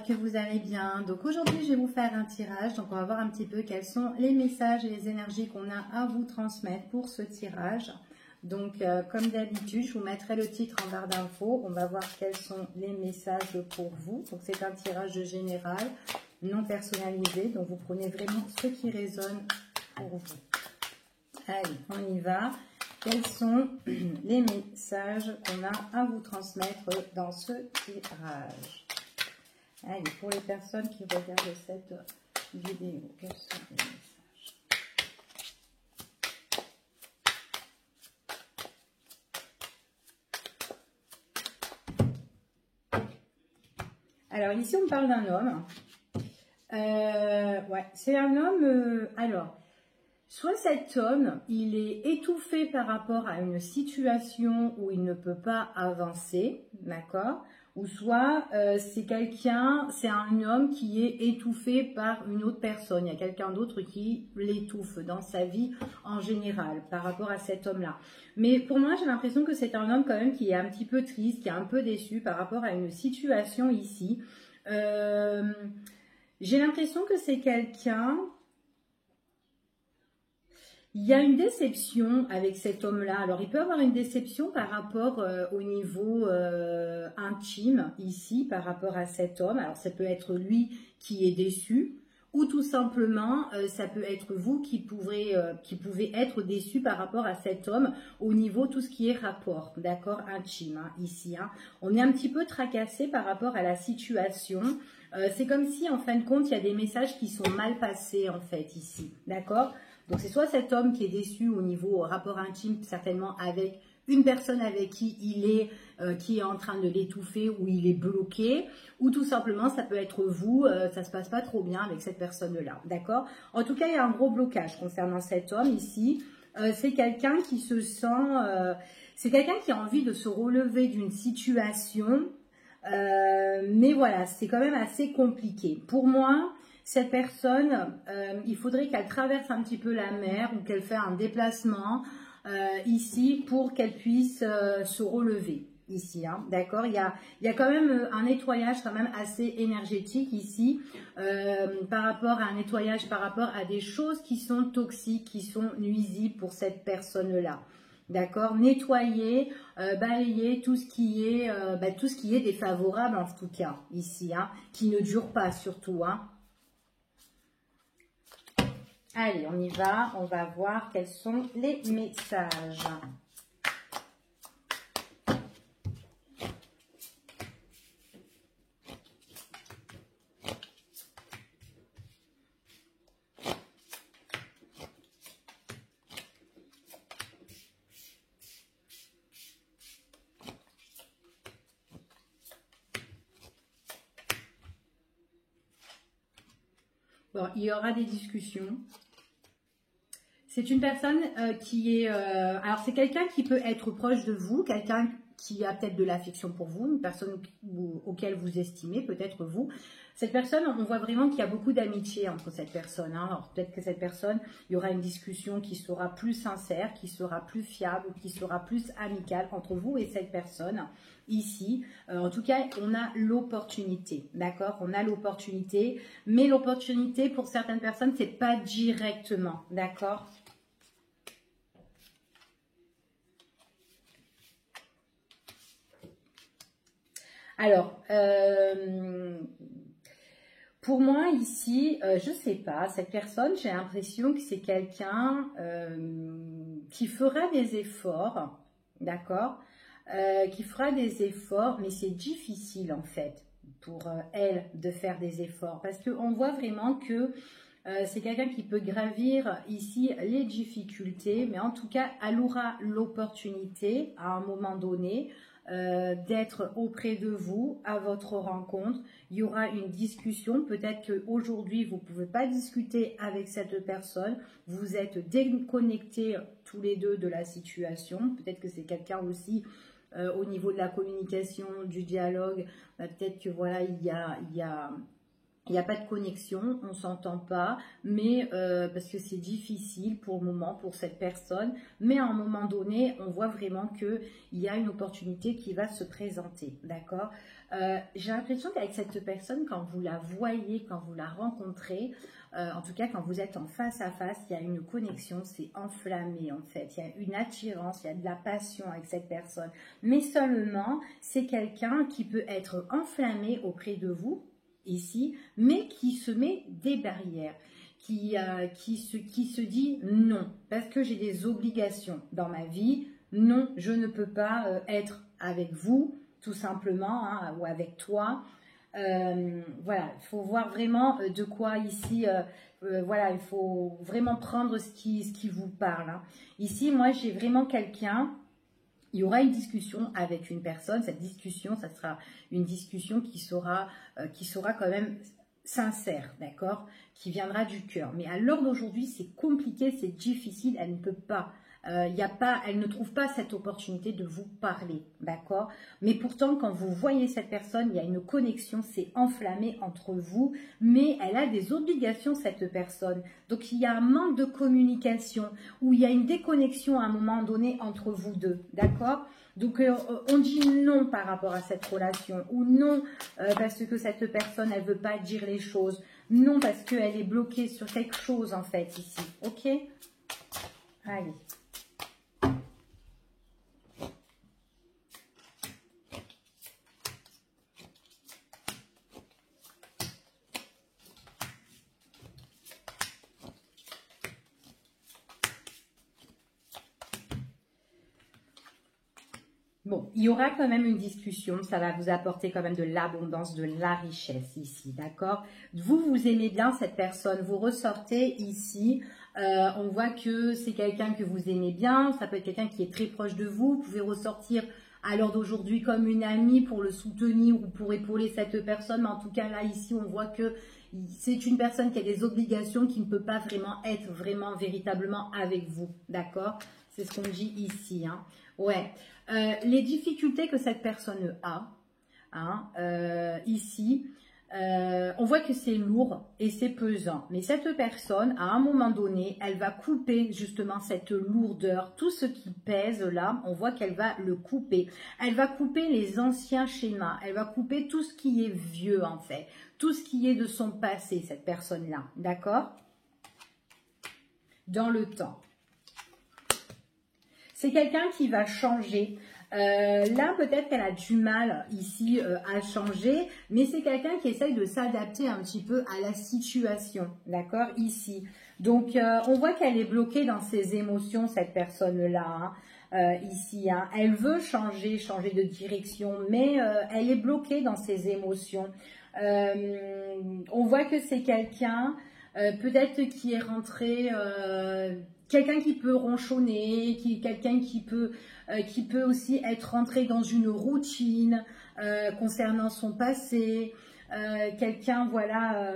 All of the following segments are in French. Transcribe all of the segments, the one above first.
que vous allez bien. Donc aujourd'hui, je vais vous faire un tirage. Donc on va voir un petit peu quels sont les messages et les énergies qu'on a à vous transmettre pour ce tirage. Donc comme d'habitude, je vous mettrai le titre en barre d'infos. On va voir quels sont les messages pour vous. Donc c'est un tirage général, non personnalisé. Donc vous prenez vraiment ce qui résonne pour vous. Allez, on y va. Quels sont les messages qu'on a à vous transmettre dans ce tirage? Allez, pour les personnes qui regardent cette vidéo, quels sont les messages? Alors ici, on parle d'un homme. Ouais, c'est un homme... alors... soit cet homme, il est étouffé par rapport à une situation où il ne peut pas avancer, d'accord? Ou soit c'est un homme qui est étouffé par une autre personne. Il y a quelqu'un d'autre qui l'étouffe dans sa vie en général par rapport à cet homme-là. Mais pour moi, j'ai l'impression que c'est un homme quand même qui est un petit peu triste, qui est un peu déçu par rapport à une situation ici. J'ai l'impression que c'est quelqu'un... Il y a une déception avec cet homme-là. Alors, il peut avoir une déception par rapport au niveau intime, ici, par rapport à cet homme. Alors, ça peut être lui qui est déçu, ou tout simplement, ça peut être vous qui pouvez être déçu par rapport à cet homme au niveau tout ce qui est rapport, d'accord, intime, hein, ici. Hein. On est un petit peu tracassé par rapport à la situation. C'est comme si, en fin de compte, il y a des messages qui sont mal passés, en fait, ici, d'accord ? Donc, c'est soit cet homme qui est déçu au niveau rapport intime, certainement avec une personne avec qui il est, qui est en train de l'étouffer ou il est bloqué, ou tout simplement, ça peut être vous, ça se passe pas trop bien avec cette personne-là, d'accord? En tout cas, il y a un gros blocage concernant cet homme ici. C'est quelqu'un qui se sent... c'est quelqu'un qui a envie de se relever d'une situation, mais voilà, c'est quand même assez compliqué. Pour moi... cette personne, il faudrait qu'elle traverse un petit peu la mer ou qu'elle fasse un déplacement ici pour qu'elle puisse se relever ici, hein, d'accord. Il y a quand même un nettoyage quand même assez énergétique ici par rapport à un nettoyage, par rapport à des choses qui sont toxiques, qui sont nuisibles pour cette personne-là. D'accord, nettoyer, balayer tout ce qui est défavorable en tout cas ici, hein, qui ne dure pas surtout, hein. Allez, on y va, on va voir quels sont les messages. Bon, il y aura des discussions. C'est une personne qui est... alors, c'est quelqu'un qui peut être proche de vous, quelqu'un qui a peut-être de l'affection pour vous, une personne auquel vous estimez, peut-être vous. Cette personne, on voit vraiment qu'il y a beaucoup d'amitié entre cette personne. Hein. Alors, peut-être que cette personne, il y aura une discussion qui sera plus sincère, qui sera plus fiable, qui sera plus amicale entre vous et cette personne. Ici, en tout cas, on a l'opportunité, d'accord? On a l'opportunité, mais l'opportunité, pour certaines personnes, c'est pas directement, d'accord? Alors, pour moi ici, je sais pas, cette personne, j'ai l'impression que c'est quelqu'un qui fera des efforts, d'accord, qui fera des efforts, mais c'est difficile en fait pour elle de faire des efforts parce qu'on voit vraiment que c'est quelqu'un qui peut gravir ici les difficultés, mais en tout cas, elle aura l'opportunité à un moment donné d'être auprès de vous, à votre rencontre. Il y aura une discussion. Peut-être qu'aujourd'hui, vous ne pouvez pas discuter avec cette personne. Vous êtes déconnectés tous les deux de la situation. Peut-être que c'est quelqu'un aussi au niveau de la communication, du dialogue. Peut-être que voilà, il y a Il n'y a pas de connexion, on ne s'entend pas, mais parce que c'est difficile pour le moment, pour cette personne. Mais à un moment donné, on voit vraiment qu'il y a une opportunité qui va se présenter, d'accord? J'ai l'impression qu'avec cette personne, quand vous la voyez, quand vous la rencontrez, en tout cas quand vous êtes en face à face, il y a une connexion, c'est enflammé en fait. Il y a une attirance, il y a de la passion avec cette personne. Mais seulement, c'est quelqu'un qui peut être enflammé auprès de vous, ici, mais qui se met des barrières, qui se dit non, parce que j'ai des obligations dans ma vie, non, je ne peux pas être avec vous, tout simplement, hein, ou avec toi. Voilà, il faut voir vraiment de quoi ici, voilà, il faut vraiment prendre ce qui vous parle. Hein. Ici, moi, j'ai vraiment quelqu'un. Il y aura une discussion avec une personne. Cette discussion, ça sera une discussion qui sera quand même sincère, d'accord? Qui viendra du cœur. Mais à l'heure d'aujourd'hui, c'est compliqué, c'est difficile. Elle ne peut pas. Elle ne trouve pas cette opportunité de vous parler, d'accord? Mais pourtant, quand vous voyez cette personne, il y a une connexion, c'est enflammé entre vous, mais elle a des obligations, cette personne. Donc, il y a un manque de communication, ou il y a une déconnexion à un moment donné entre vous deux, d'accord? Donc, on dit non par rapport à cette relation, ou non parce que cette personne, elle ne veut pas dire les choses, non parce qu'elle est bloquée sur quelque chose, en fait, ici, ok? Allez. Bon, il y aura quand même une discussion, ça va vous apporter quand même de l'abondance, de la richesse ici, d'accord? Vous aimez bien cette personne, vous ressortez ici, on voit que c'est quelqu'un que vous aimez bien, ça peut être quelqu'un qui est très proche de vous, vous pouvez ressortir à l'heure d'aujourd'hui comme une amie pour le soutenir ou pour épauler cette personne, mais en tout cas là, ici, on voit que c'est une personne qui a des obligations, qui ne peut pas vraiment être vraiment, véritablement avec vous, d'accord? C'est ce qu'on dit ici, hein. Ouais. Les difficultés que cette personne a, hein, ici, on voit que c'est lourd et c'est pesant. Mais cette personne, à un moment donné, elle va couper justement cette lourdeur. Tout ce qui pèse là, on voit qu'elle va le couper. Elle va couper les anciens schémas. Elle va couper tout ce qui est vieux en fait. Tout ce qui est de son passé, cette personne-là. D'accord? Dans le temps. C'est quelqu'un qui va changer. Là, peut-être qu'elle a du mal ici à changer, mais c'est quelqu'un qui essaye de s'adapter un petit peu à la situation, d'accord, ici. Donc, on voit qu'elle est bloquée dans ses émotions, cette personne-là, hein, ici. Hein. Elle veut changer de direction, mais elle est bloquée dans ses émotions. On voit que c'est quelqu'un, peut-être qui est rentré... quelqu'un qui peut ronchonner, quelqu'un qui peut aussi être rentré dans une routine concernant son passé, quelqu'un voilà,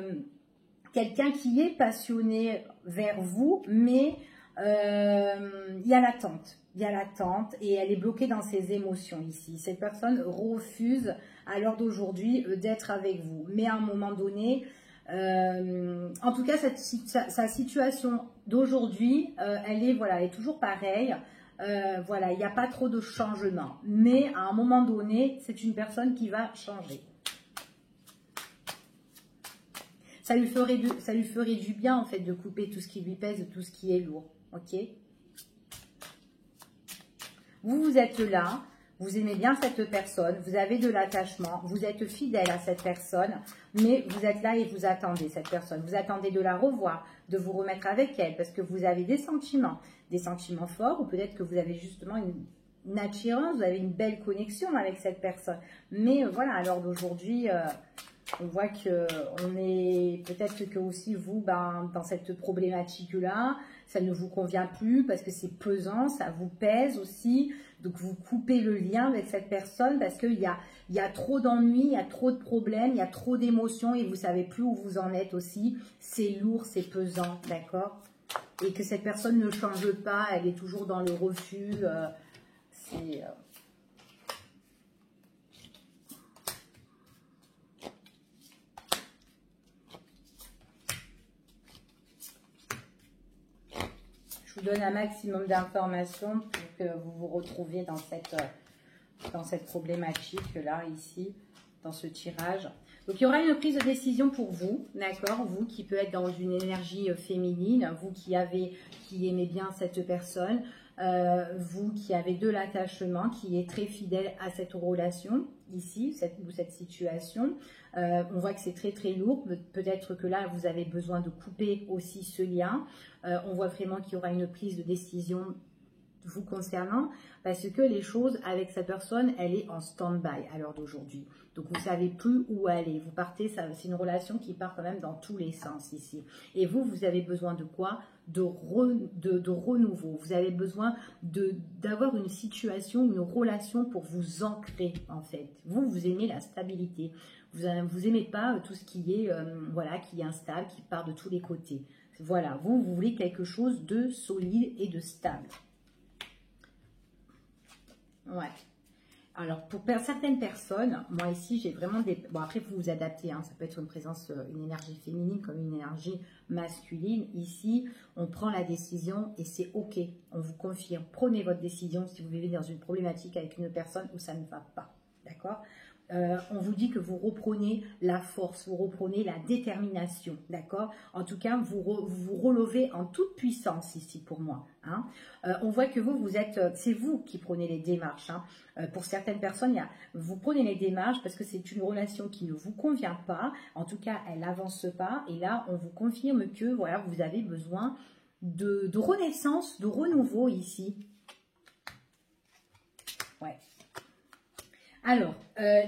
quelqu'un qui est passionné vers vous, mais il y a l'attente et elle est bloquée dans ses émotions ici. Cette personne refuse à l'heure d'aujourd'hui d'être avec vous, mais à un moment donné, en tout cas, sa situation d'aujourd'hui, elle est toujours pareille. Voilà, il n'y a pas trop de changement. Mais à un moment donné, c'est une personne qui va changer. Ça lui ferait du bien, en fait, de couper tout ce qui lui pèse, tout ce qui est lourd. Ok? Vous êtes là. Vous aimez bien cette personne, vous avez de l'attachement, vous êtes fidèle à cette personne, mais vous êtes là et vous attendez cette personne. Vous attendez de la revoir, de vous remettre avec elle, parce que vous avez des sentiments forts, ou peut-être que vous avez justement une attirance, vous avez une belle connexion avec cette personne. Mais voilà, à l'heure d'aujourd'hui, on voit que on est peut-être que aussi vous, dans cette problématique-là, ça ne vous convient plus parce que c'est pesant, ça vous pèse aussi. Donc, vous coupez le lien avec cette personne parce qu'il y a trop d'ennuis, il y a trop de problèmes, il y a trop d'émotions et vous ne savez plus où vous en êtes aussi. C'est lourd, c'est pesant, d'accord? Et que cette personne ne change pas, elle est toujours dans le refus. C'est... vous donne un maximum d'informations pour que vous vous retrouviez dans cette problématique-là, ici, dans ce tirage. Donc, il y aura une prise de décision pour vous, d'accord? Vous qui peut être dans une énergie féminine, vous qui aimez bien cette personne, vous qui avez de l'attachement, qui est très fidèle à cette relation, ici, cette situation. On voit que c'est très très lourd, peut-être que là, vous avez besoin de couper aussi ce lien. On voit vraiment qu'il y aura une prise de décision vous concernant, parce que les choses avec cette personne, elle est en stand-by à l'heure d'aujourd'hui. Donc, vous ne savez plus où aller. Vous partez, c'est une relation qui part quand même dans tous les sens ici. Et vous avez besoin de quoi? De renouveau. Vous avez besoin d'avoir une situation, une relation pour vous ancrer, en fait. Vous aimez la stabilité. Vous aimez pas tout ce qui est, voilà, qui est instable, qui part de tous les côtés. Voilà, vous voulez quelque chose de solide et de stable. Ouais. Alors, pour certaines personnes, moi ici, j'ai vraiment des... Bon, après, vous vous adaptez, hein, ça peut être une présence, une énergie féminine comme une énergie masculine. Ici, on prend la décision et c'est OK. On vous confirme. Prenez votre décision si vous vivez dans une problématique avec une personne où ça ne va pas. D'accord ? On vous dit que vous reprenez la force, vous reprenez la détermination, d'accord? En tout cas, vous relevez en toute puissance ici pour moi. Hein. On voit que vous êtes, c'est vous qui prenez les démarches. Hein. Pour certaines personnes, vous prenez les démarches parce que c'est une relation qui ne vous convient pas. En tout cas, elle n'avance pas. Et là, on vous confirme que voilà, vous avez besoin de renaissance, de renouveau ici. Ouais. Alors,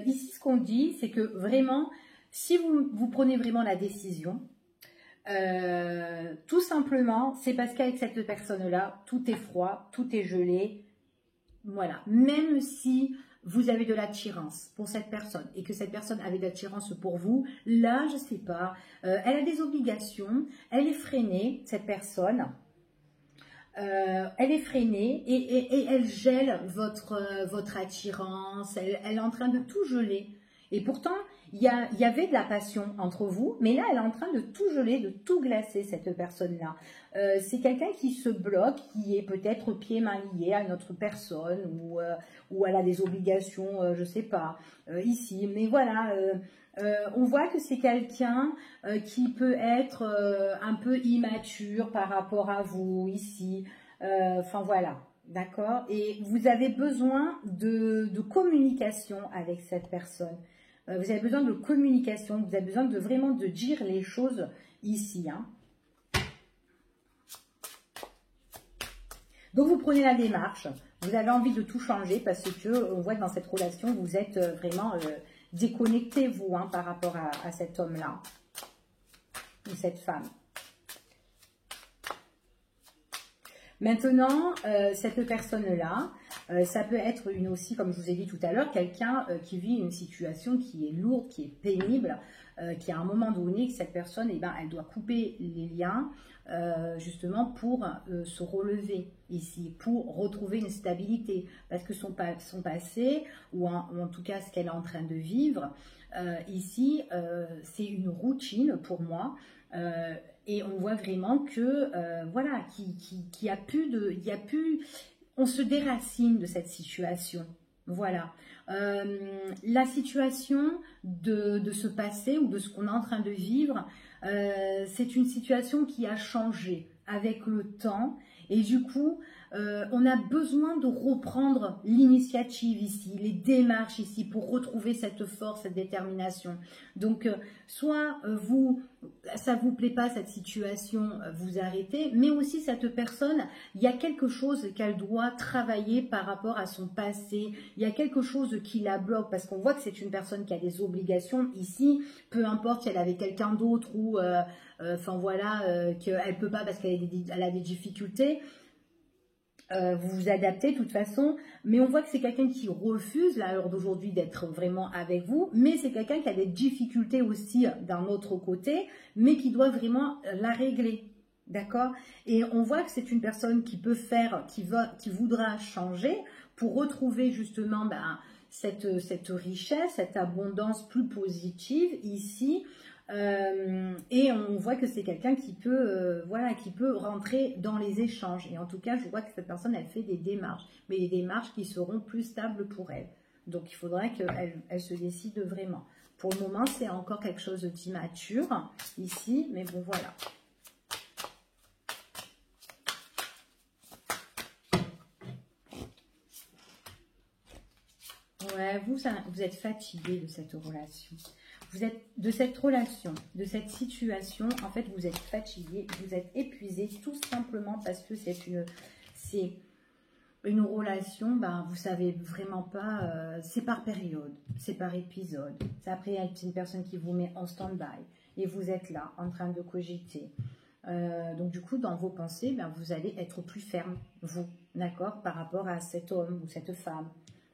ici, ce qu'on dit, c'est que vraiment, si vous prenez vraiment la décision, tout simplement, c'est parce qu'avec cette personne-là, tout est froid, tout est gelé. Voilà. Même si vous avez de l'attirance pour cette personne et que cette personne avait de l'attirance pour vous, là, je ne sais pas, elle a des obligations, elle est freinée, cette personne. Elle est freinée et elle gèle votre attirance, elle est en train de tout geler. Et pourtant, il y avait de la passion entre vous, mais là, elle est en train de tout geler, de tout glacer, cette personne-là. C'est quelqu'un qui se bloque, qui est peut-être pieds-mains liés à une autre personne, ou elle a des obligations, je ne sais pas, ici. Mais voilà... on voit que c'est quelqu'un qui peut être un peu immature par rapport à vous ici. Enfin voilà, d'accord? Et vous avez besoin de communication avec cette personne. Vous avez besoin de communication, vous avez besoin vraiment de dire les choses ici. Hein. Donc vous prenez la démarche, vous avez envie de tout changer parce que on voit que dans cette relation, vous êtes vraiment... déconnectez-vous hein, par rapport à cet homme-là, ou cette femme. Maintenant, cette personne-là, ça peut être aussi, comme je vous ai dit tout à l'heure, quelqu'un qui vit une situation qui est lourde, qui est pénible, qui à un moment donné, que cette personne, eh ben, elle doit couper les liens, justement pour se relever ici, pour retrouver une stabilité. Parce que son passé, ou en tout cas ce qu'elle est en train de vivre, ici, c'est une routine pour moi. Et on voit vraiment que, voilà, qu'il y a plus, on se déracine de cette situation. Voilà. La situation de ce passé ou de ce qu'on est en train de vivre, c'est une situation qui a changé avec le temps et du coup, on a besoin de reprendre l'initiative ici, les démarches ici pour retrouver cette force, cette détermination. Donc, soit ça vous plaît pas cette situation, vous arrêtez, mais aussi cette personne, il y a quelque chose qu'elle doit travailler par rapport à son passé, il y a quelque chose qui la bloque parce qu'on voit que c'est une personne qui a des obligations ici, peu importe si elle avait quelqu'un d'autre ou, enfin voilà, qu'elle peut pas parce qu'elle a des difficultés. Vous vous adaptez de toute façon, mais on voit que c'est quelqu'un qui refuse, là, à l'heure d'aujourd'hui, d'être vraiment avec vous, mais c'est quelqu'un qui a des difficultés aussi d'un autre côté, mais qui doit vraiment la régler, d'accord? Et on voit que c'est une personne qui peut faire, qui voudra changer pour retrouver justement cette richesse, cette abondance plus positive ici, Et on voit que c'est quelqu'un qui peut, voilà, qui peut rentrer dans les échanges. Et en tout cas, je vois que cette personne, elle fait des démarches, mais des démarches qui seront plus stables pour elle. Donc, il faudra qu'elle se décide vraiment. Pour le moment, c'est encore quelque chose d'immature ici, mais bon, voilà. Ouais, vous êtes fatigué de cette relation. Vous êtes de cette relation, de cette situation, en fait, vous êtes fatigué, vous êtes épuisé, tout simplement parce que c'est une relation, ben, vous savez vraiment pas, c'est par période, c'est par épisode. Après, c'est une personne qui vous met en stand-by et vous êtes là, en train de cogiter. Donc, du coup, dans vos pensées, ben, vous allez être plus ferme, vous, d'accord, par rapport à cet homme ou cette femme.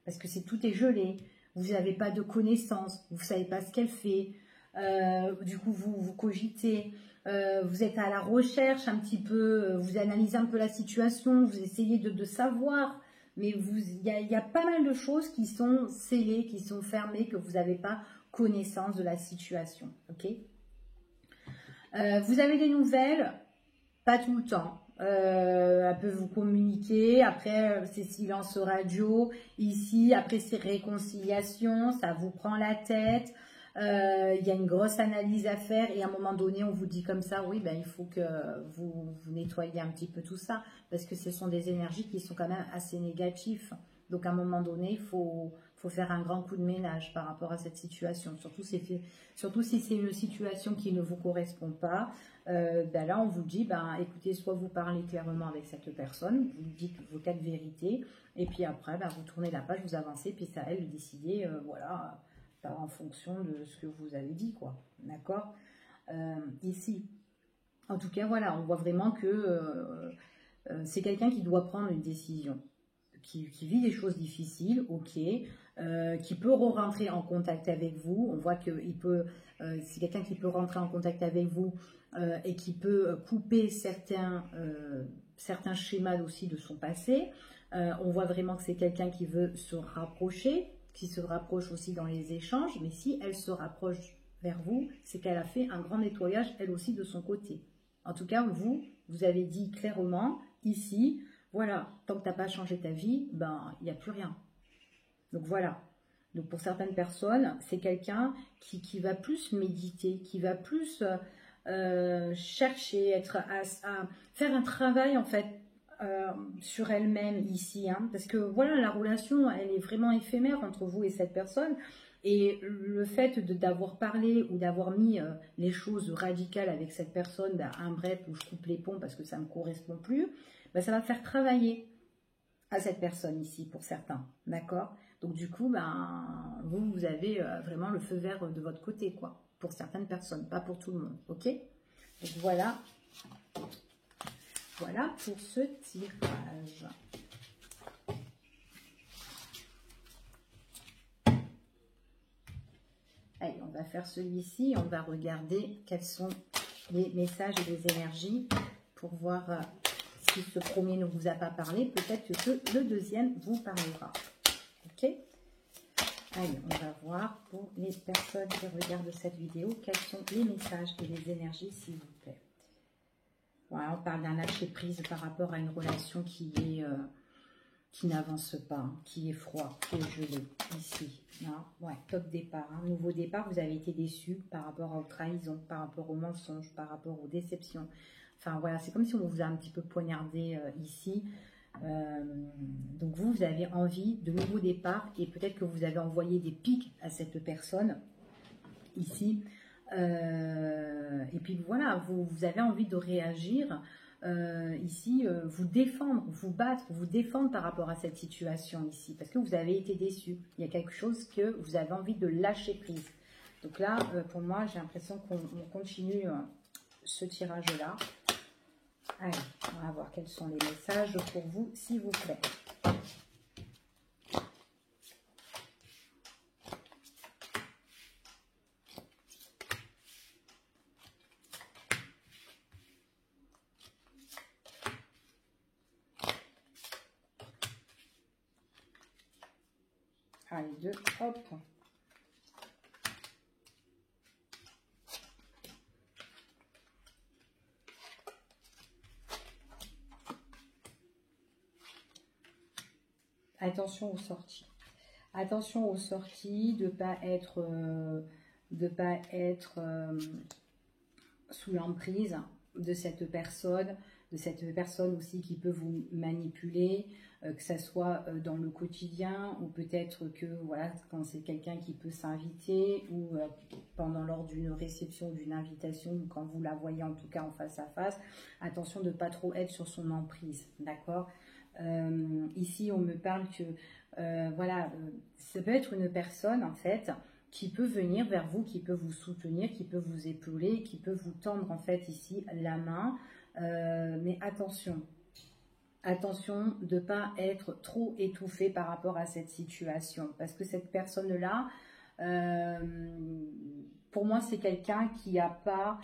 Parce que tout est gelé, vous n'avez pas de connaissances, vous ne savez pas ce qu'elle fait, du coup vous cogitez, vous êtes à la recherche un petit peu, vous analysez un peu la situation, vous essayez de savoir, mais il y a pas mal de choses qui sont scellées, qui sont fermées, que vous n'avez pas connaissance de la situation, ok? Vous avez des nouvelles, pas tout le temps. Elle peut vous communiquer, après c'est silence radio, ici, après c'est réconciliation, ça vous prend la tête, il y a une grosse analyse à faire et à un moment donné on vous dit comme ça, oui ben il faut que vous nettoyez un petit peu tout ça, parce que ce sont des énergies qui sont quand même assez négatives, donc à un moment donné il faut faire un grand coup de ménage par rapport à cette situation, surtout si c'est une situation qui ne vous correspond pas. Ben là, on vous dit, ben, écoutez, soit vous parlez clairement avec cette personne, vous dites vos quatre vérités, et puis après, ben, vous tournez la page, vous avancez, puis c'est à elle de décider, voilà, en fonction de ce que vous avez dit, quoi. D'accord? Ici. En tout cas, voilà, on voit vraiment que c'est quelqu'un qui doit prendre une décision, qui vit des choses difficiles, ok, qui peut rentrer en contact avec vous. On voit que c'est quelqu'un qui peut rentrer en contact avec vous et qui peut couper certains schémas aussi de son passé. On voit vraiment que c'est quelqu'un qui veut se rapprocher, qui se rapproche aussi dans les échanges, mais si elle se rapproche vers vous, c'est qu'elle a fait un grand nettoyage elle aussi de son côté. En tout cas, vous avez dit clairement ici, voilà, tant que tu n'as pas changé ta vie, ben il n'y a plus rien. Donc voilà. Donc pour certaines personnes, c'est quelqu'un qui va plus méditer, qui va plus chercher, à faire un travail en fait sur elle-même ici. Hein, parce que voilà, la relation, elle est vraiment éphémère entre vous et cette personne. Et le fait d'avoir parlé ou d'avoir mis les choses radicales avec cette personne, ben, un bref où je coupe les ponts parce que ça ne me correspond plus, ben, ça va faire travailler à cette personne ici pour certains, d'accord? Donc du coup, ben, vous avez vraiment le feu vert de votre côté, quoi, pour certaines personnes, pas pour tout le monde, ok? Donc voilà, voilà pour ce tirage. Allez, on va faire celui-ci, on va regarder quels sont les messages et les énergies pour voir si ce premier ne vous a pas parlé, peut-être que le deuxième vous parlera. Ok? Allez, on va voir pour les personnes qui regardent cette vidéo, quels sont les messages et les énergies, s'il vous plaît. Voilà, on parle d'un lâcher-prise par rapport à une relation qui n'avance pas, hein, qui est froid, qui est gelé, ici. Hein, ouais, top départ, hein, nouveau départ, vous avez été déçu par rapport aux trahisons, par rapport aux mensonges, par rapport aux déceptions. Enfin voilà, c'est comme si on vous a un petit peu poignardé ici. Donc vous avez envie de nouveau départ et peut-être que vous avez envoyé des pics à cette personne ici. Et puis voilà, vous avez envie de réagir ici, vous défendre, vous battre, vous défendre par rapport à cette situation ici, parce que vous avez été déçu. Il y a quelque chose que vous avez envie de lâcher prise. Donc là, pour moi, j'ai l'impression qu'on continue ce tirage-là. Allez, on va voir quels sont les messages pour vous, s'il vous plaît. Allez, deux, hop. Attention aux sorties. Attention aux sorties, de pas être sous l'emprise de cette personne aussi qui peut vous manipuler, que ça soit dans le quotidien ou peut-être que voilà, quand c'est quelqu'un qui peut s'inviter ou lors d'une réception, d'une invitation, ou quand vous la voyez en tout cas en face à face, attention de ne pas trop être sur son emprise, d'accord. Ici on me parle que voilà, ça peut être une personne en fait qui peut venir vers vous, qui peut vous soutenir, qui peut vous épauler, qui peut vous tendre en fait ici la main. Mais attention de ne pas être trop étouffé par rapport à cette situation. Parce que cette personne-là, pour moi, c'est quelqu'un qui n'a pas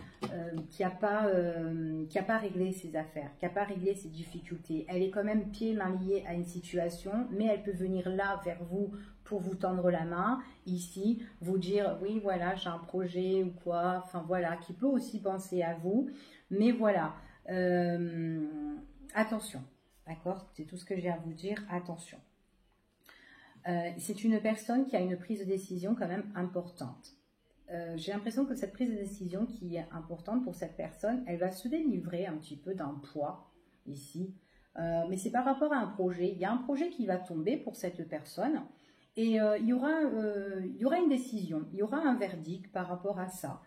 réglé ses affaires, qui n'a pas réglé ses difficultés. Elle est quand même pieds mains liés à une situation, mais elle peut venir là vers vous pour vous tendre la main, ici, vous dire oui voilà j'ai un projet ou quoi, enfin voilà, qui peut aussi penser à vous, mais voilà, attention, d'accord, c'est tout ce que j'ai à vous dire, attention. C'est une personne qui a une prise de décision quand même importante. J'ai l'impression que cette prise de décision qui est importante pour cette personne, elle va se délivrer un petit peu d'un poids ici, mais c'est par rapport à un projet. Il y a un projet qui va tomber pour cette personne et il y aura une décision, il y aura un verdict par rapport à ça.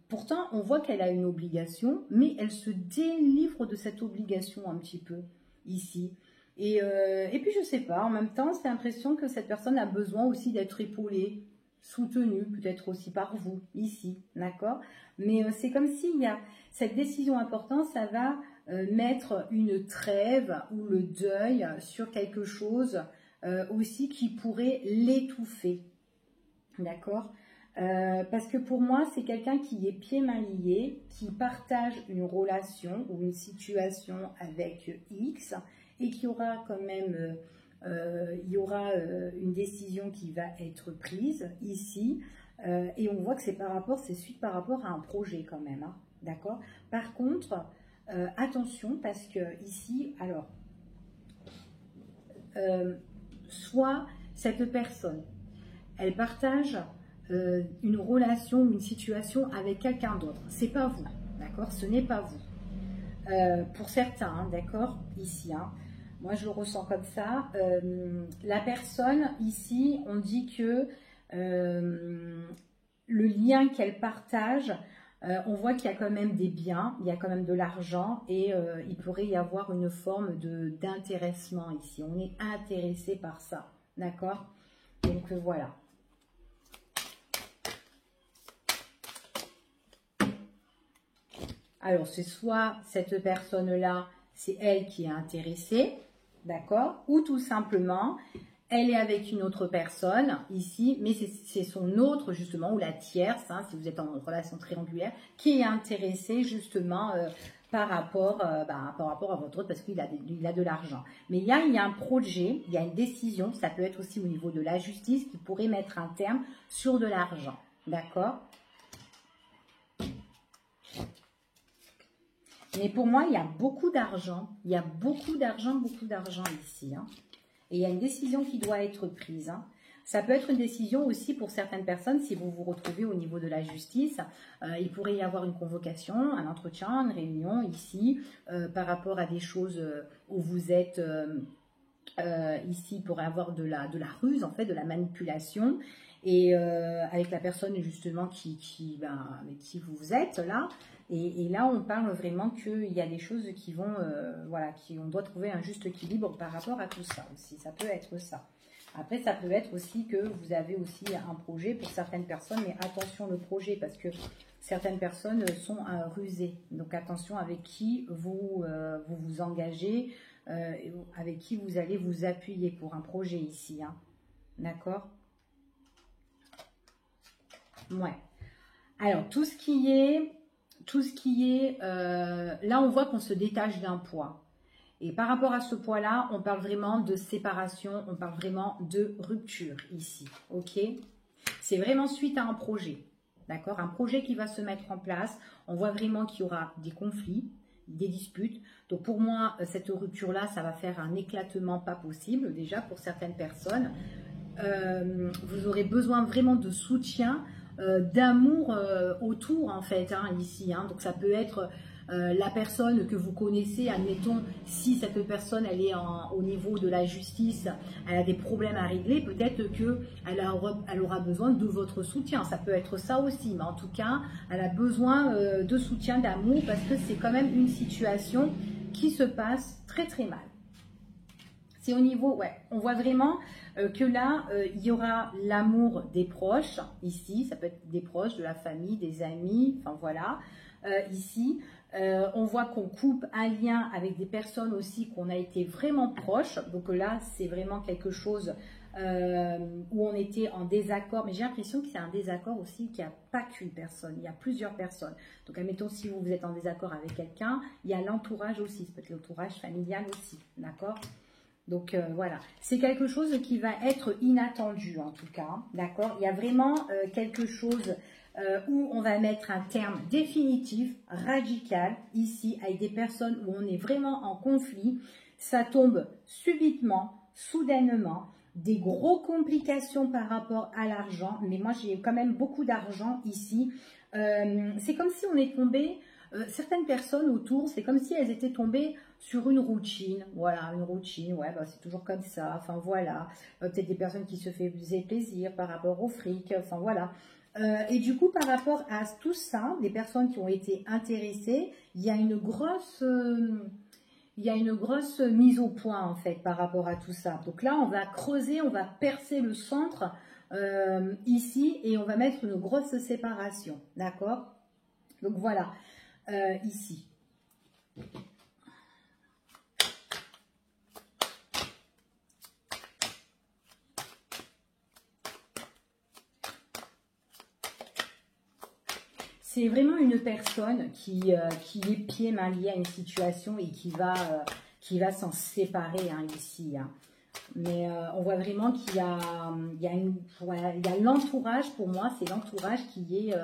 Pourtant, on voit qu'elle a une obligation, mais elle se délivre de cette obligation un petit peu ici. Et puis, je sais pas, en même temps, c'est l'impression que cette personne a besoin aussi d'être épaulée, soutenue, peut-être aussi par vous, ici, d'accord? Mais c'est comme s'il y a cette décision importante, ça va mettre une trêve ou le deuil sur quelque chose aussi qui pourrait l'étouffer, d'accord? Parce que pour moi, c'est quelqu'un qui est pieds mains liés, qui partage une relation ou une situation avec X et qui aura quand même, il y aura une décision qui va être prise ici. Et on voit que c'est suite par rapport à un projet quand même, hein, d'accord? Par contre, attention parce que ici, alors, soit cette personne, elle partage une relation, une situation avec quelqu'un d'autre. C'est pas vous, d'accord? Ce n'est pas vous. Pour certains, hein, d'accord? Ici, hein, moi je le ressens comme ça. La personne, ici, on dit que le lien qu'elle partage, on voit qu'il y a quand même des biens, il y a quand même de l'argent et il pourrait y avoir une forme d'intéressement ici. On est intéressé par ça, d'accord? Donc voilà. Alors, c'est soit cette personne-là, c'est elle qui est intéressée, d'accord? Ou tout simplement, elle est avec une autre personne, ici, mais c'est son autre, justement, ou la tierce, hein, si vous êtes en relation triangulaire, qui est intéressée, justement, par rapport à votre autre, parce qu'il a de l'argent. Mais il y a un projet, il y a une décision, ça peut être aussi au niveau de la justice, qui pourrait mettre un terme sur de l'argent, d'accord? Mais pour moi, il y a beaucoup d'argent. Il y a beaucoup d'argent ici. Hein. Et il y a une décision qui doit être prise. Hein. Ça peut être une décision aussi pour certaines personnes, si vous vous retrouvez au niveau de la justice. Il pourrait y avoir une convocation, un entretien, une réunion ici, par rapport à des choses où vous êtes ici, il pourrait y avoir de la ruse, en fait, de la manipulation. Et avec la personne justement avec qui vous êtes là. Et là, on parle vraiment qu'il y a des choses qui vont, voilà, on doit trouver un juste équilibre par rapport à tout ça aussi. Ça peut être ça. Après, ça peut être aussi que vous avez aussi un projet pour certaines personnes, mais attention le projet, parce que certaines personnes sont rusées. Donc attention avec qui vous vous engagez, avec qui vous allez vous appuyer pour un projet ici. Hein. D'accord ? Ouais. Alors, tout ce qui est, là, on voit qu'on se détache d'un poids. Et par rapport à ce poids-là, on parle vraiment de séparation, on parle vraiment de rupture ici, ok? C'est vraiment suite à un projet, d'accord? Un projet qui va se mettre en place. On voit vraiment qu'il y aura des conflits, des disputes. Donc pour moi, cette rupture-là, ça va faire un éclatement pas possible déjà pour certaines personnes. Vous aurez besoin vraiment de soutien, d'amour autour en fait, hein, ici. Hein. Donc ça peut être la personne que vous connaissez, admettons, si cette personne elle est au niveau de la justice, elle a des problèmes à régler, peut-être qu'elle aura besoin de votre soutien. Ça peut être ça aussi, mais en tout cas, elle a besoin de soutien, d'amour, parce que c'est quand même une situation qui se passe très très mal. C'est au niveau, ouais, on voit vraiment que là, il y aura l'amour des proches, ici, ça peut être des proches, de la famille, des amis, enfin voilà, ici, on voit qu'on coupe un lien avec des personnes aussi qu'on a été vraiment proches, donc là, c'est vraiment quelque chose où on était en désaccord, mais j'ai l'impression que c'est un désaccord aussi, qu'il n'y a pas qu'une personne, il y a plusieurs personnes. Donc, admettons, si vous êtes en désaccord avec quelqu'un, il y a l'entourage aussi, ça peut être l'entourage familial aussi, d'accord ? Donc voilà, c'est quelque chose qui va être inattendu en tout cas, d'accord? Il y a vraiment quelque chose où on va mettre un terme définitif, radical, ici, avec des personnes où on est vraiment en conflit. Ça tombe subitement, soudainement, des grosses complications par rapport à l'argent, mais moi j'ai quand même beaucoup d'argent ici. C'est comme si on est tombé... certaines personnes autour, c'est comme si elles étaient tombées sur une routine, voilà, une routine, ouais, bah, c'est toujours comme ça, enfin voilà, peut-être des personnes qui se faisaient plaisir par rapport au fric, enfin voilà. Et du coup, par rapport à tout ça, les personnes qui ont été intéressées, il y a une grosse mise au point en fait par rapport à tout ça. Donc là, on va creuser, on va percer le centre ici et on va mettre une grosse séparation, d'accord? Donc voilà. Ici. C'est vraiment une personne qui est pieds mains liés à une situation et qui va s'en séparer hein, ici. Hein. Mais on voit vraiment qu'il y a l'entourage, pour moi, c'est l'entourage qui est...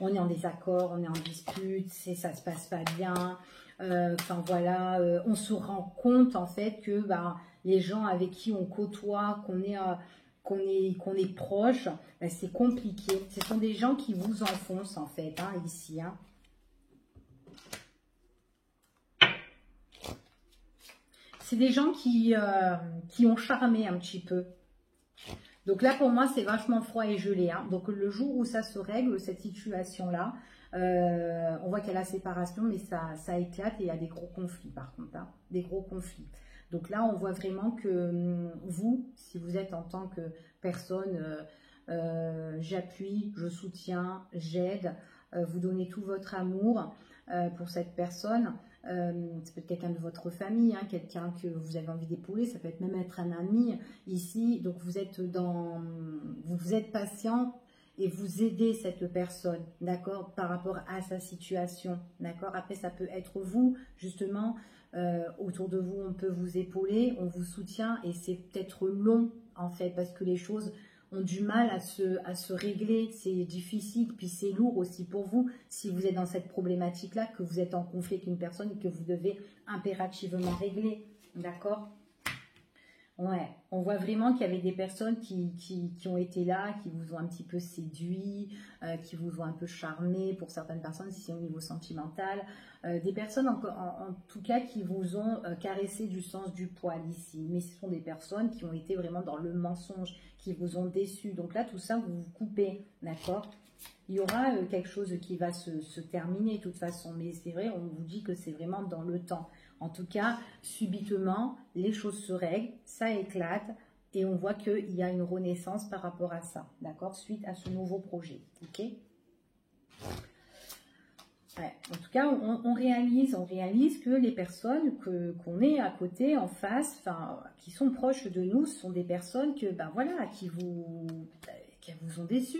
on est en désaccord, on est en dispute, ça se passe pas bien. Enfin voilà, on se rend compte en fait que les gens avec qui on côtoie, qu'on est proche, c'est compliqué. Ce sont des gens qui vous enfoncent en fait, hein, ici. Hein. C'est des gens qui ont charmé un petit peu. Donc là, pour moi, c'est vachement froid et gelé. Hein. Donc le jour où ça se règle, cette situation-là, on voit qu'il y a la séparation, mais ça éclate et il y a des gros conflits par contre. Hein, des gros conflits. Donc là, on voit vraiment que vous, si vous êtes en tant que personne, j'appuie, je soutiens, j'aide, vous donnez tout votre amour pour cette personne. Ça peut être quelqu'un de votre famille, hein, quelqu'un que vous avez envie d'épauler, ça peut être même être un ami ici. Donc vous êtes patient et vous aidez cette personne, d'accord, par rapport à sa situation, d'accord. Après ça peut être vous, justement, autour de vous on peut vous épauler, on vous soutient et c'est peut-être long en fait parce que les choses ont du mal à se régler, c'est difficile, puis c'est lourd aussi pour vous, si vous êtes dans cette problématique-là, que vous êtes en conflit avec une personne et que vous devez impérativement régler, d'accord? Ouais, on voit vraiment qu'il y avait des personnes qui ont été là, qui vous ont un petit peu séduit, qui vous ont un peu charmé, pour certaines personnes, si c'est au niveau sentimental, des personnes en tout cas qui vous ont caressé du sens du poil ici, mais ce sont des personnes qui ont été vraiment dans le mensonge, qui vous ont déçu, donc là tout ça vous vous coupez, d'accord? Il y aura quelque chose qui va se terminer de toute façon, mais c'est vrai, on vous dit que c'est vraiment dans le temps. En tout cas, subitement, les choses se règlent, ça éclate et on voit qu'il y a une renaissance par rapport à ça, d'accord, suite à ce nouveau projet, ok. Ouais, en tout cas, on réalise que les personnes qu'on est à côté, en face, enfin, qui sont proches de nous, sont des personnes que, voilà, qui vous ont déçus,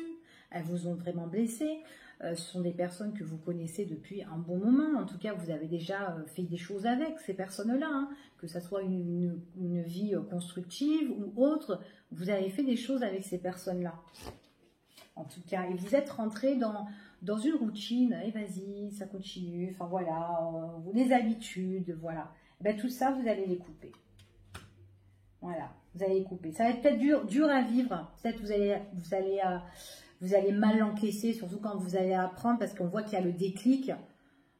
elles vous ont vraiment blessé. Ce sont des personnes que vous connaissez depuis un bon moment. En tout cas, vous avez déjà fait des choses avec ces personnes-là, hein, que ce soit une vie constructive ou autre. Vous avez fait des choses avec ces personnes-là. En tout cas, et vous êtes rentré dans une routine, et vas-y, ça continue, enfin voilà, les habitudes, voilà. Et bien, tout ça, vous allez les couper. Voilà, vous allez les couper. Ça va être peut-être dur à vivre, peut-être vous allez mal l'encaisser, surtout quand vous allez apprendre, parce qu'on voit qu'il y a le déclic.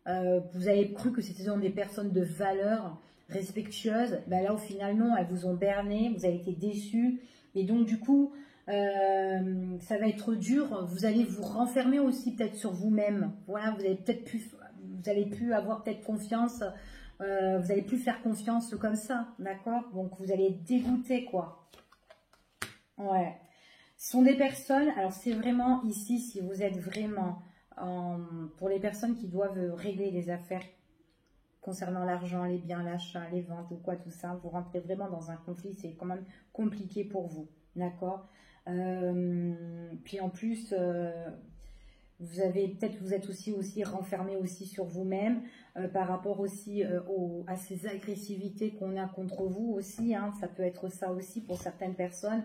Vous avez cru que c'était des personnes de valeur, respectueuses. Ben là, au final, non, elles vous ont berné, vous avez été déçus. Et donc, du coup, ça va être dur. Vous allez vous renfermer aussi peut-être sur vous-même. Voilà, vous allez plus avoir peut-être confiance. Vous allez plus faire confiance comme ça, d'accord? Donc, vous allez être dégoûté, quoi. Ouais. Ce sont des personnes, alors c'est vraiment ici, si vous êtes vraiment, pour les personnes qui doivent régler les affaires concernant l'argent, les biens, l'achat, les ventes ou quoi, tout ça, vous rentrez vraiment dans un conflit, c'est quand même compliqué pour vous, d'accord? Puis en plus, vous êtes aussi renfermé aussi sur vous-même par rapport aussi à ces agressivités qu'on a contre vous aussi, hein, ça peut être ça aussi pour certaines personnes.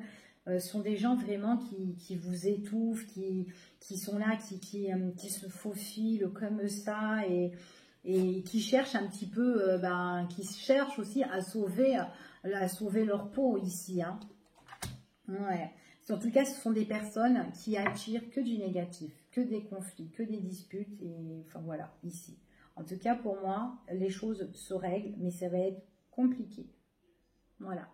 Sont des gens vraiment qui vous étouffent, qui sont là, qui se faufilent comme ça et qui cherchent un petit peu, qui cherchent aussi à sauver leur peau ici. Hein. Ouais. En tout cas, ce sont des personnes qui attirent que du négatif, que des conflits, que des disputes, et enfin voilà, ici. En tout cas, pour moi, les choses se règlent, mais ça va être compliqué. Voilà.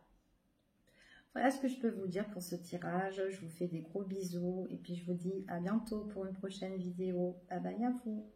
Voilà ce que je peux vous dire pour ce tirage. Je vous fais des gros bisous, et puis je vous dis à bientôt pour une prochaine vidéo. Bye bye à vous.